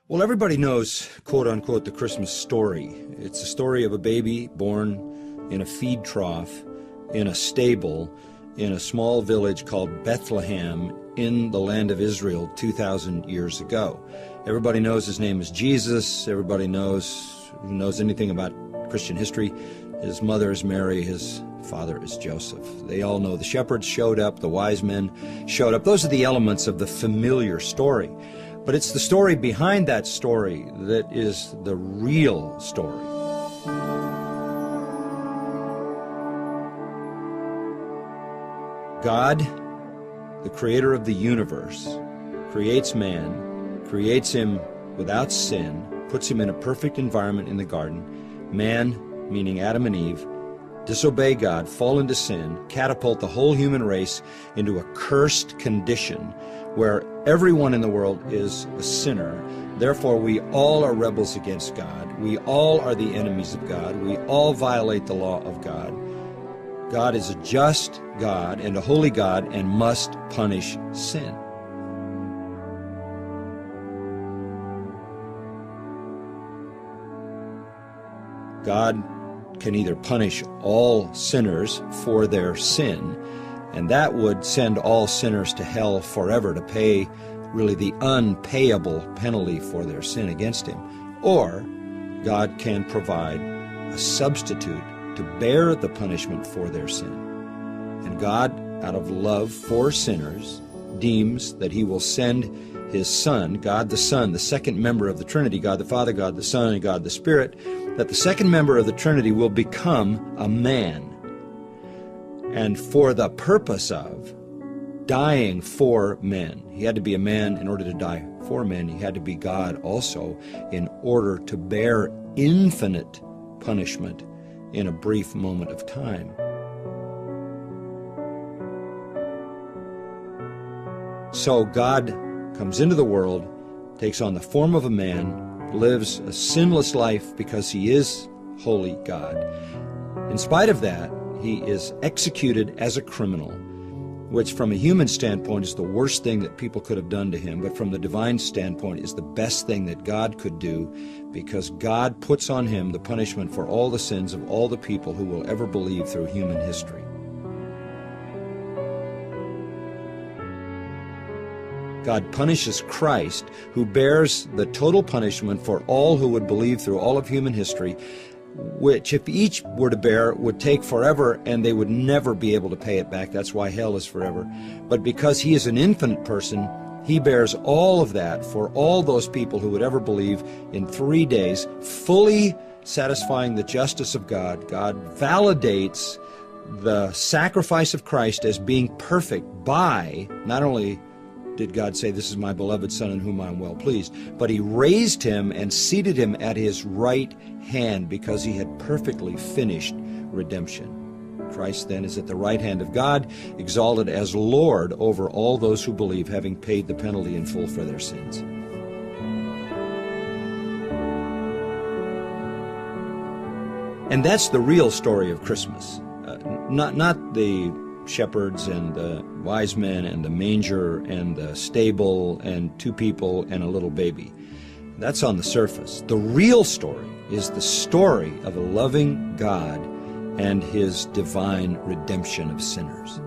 Well, everybody knows, quote-unquote, the Christmas story. It's a story of a baby born in a feed trough, in a stable, in a small village called Bethlehem in the land of Israel 2,000 years ago. Everybody knows his name is Jesus. Everybody knows, who knows anything about Christian history, his mother is Mary, his father is Joseph. They all know the shepherds showed up, the wise men showed up. Those are the elements of the familiar story. But it's the story behind that story that is the real story. God, the creator of the universe, creates man, creates him without sin, puts him in a perfect environment in the garden. Man, meaning Adam and Eve, disobey God, fall into sin, catapult the whole human race into a cursed condition where everyone in the world is a sinner. Therefore, we all are rebels against God. We all are the enemies of God. We all violate the law of God. God is a just God and a holy God and must punish sin. God can either punish all sinners for their sin, and that would send all sinners to hell forever to pay really the unpayable penalty for their sin against him. Or God can provide a substitute to bear the punishment for their sin. And God, out of love for sinners, deems that he will send his Son, God the Son, the second member of the Trinity, God the Father, God the Son, and God the Spirit, that the second member of the Trinity will become a man. And for the purpose of dying for men. He had to be a man in order to die for men. He had to be God also in order to bear infinite punishment in a brief moment of time. So God comes into the world, takes on the form of a man, lives a sinless life because he is holy God. In spite of that, he is executed as a criminal, which from a human standpoint is the worst thing that people could have done to him, but from the divine standpoint is the best thing that God could do, because God puts on him the punishment for all the sins of all the people who will ever believe through human history. God punishes Christ, who bears the total punishment for all who would believe through all of human history, which if each were to bear would take forever and they would never be able to pay it back. That's why hell is forever. But because he is an infinite person, he bears all of that for all those people who would ever believe in 3 days, fully satisfying the justice of God. God validates the sacrifice of Christ as being perfect by not only did God say, "This is my beloved Son in whom I am well pleased," but he raised him and seated him at his right hand because he had perfectly finished redemption. Christ then is at the right hand of God, exalted as Lord over all those who believe, having paid the penalty in full for their sins. And that's the real story of Christmas, not the shepherds and the wise men and the manger and the stable and 2 people and a little baby. That's on the surface. The real story is the story of a loving God and his divine redemption of sinners.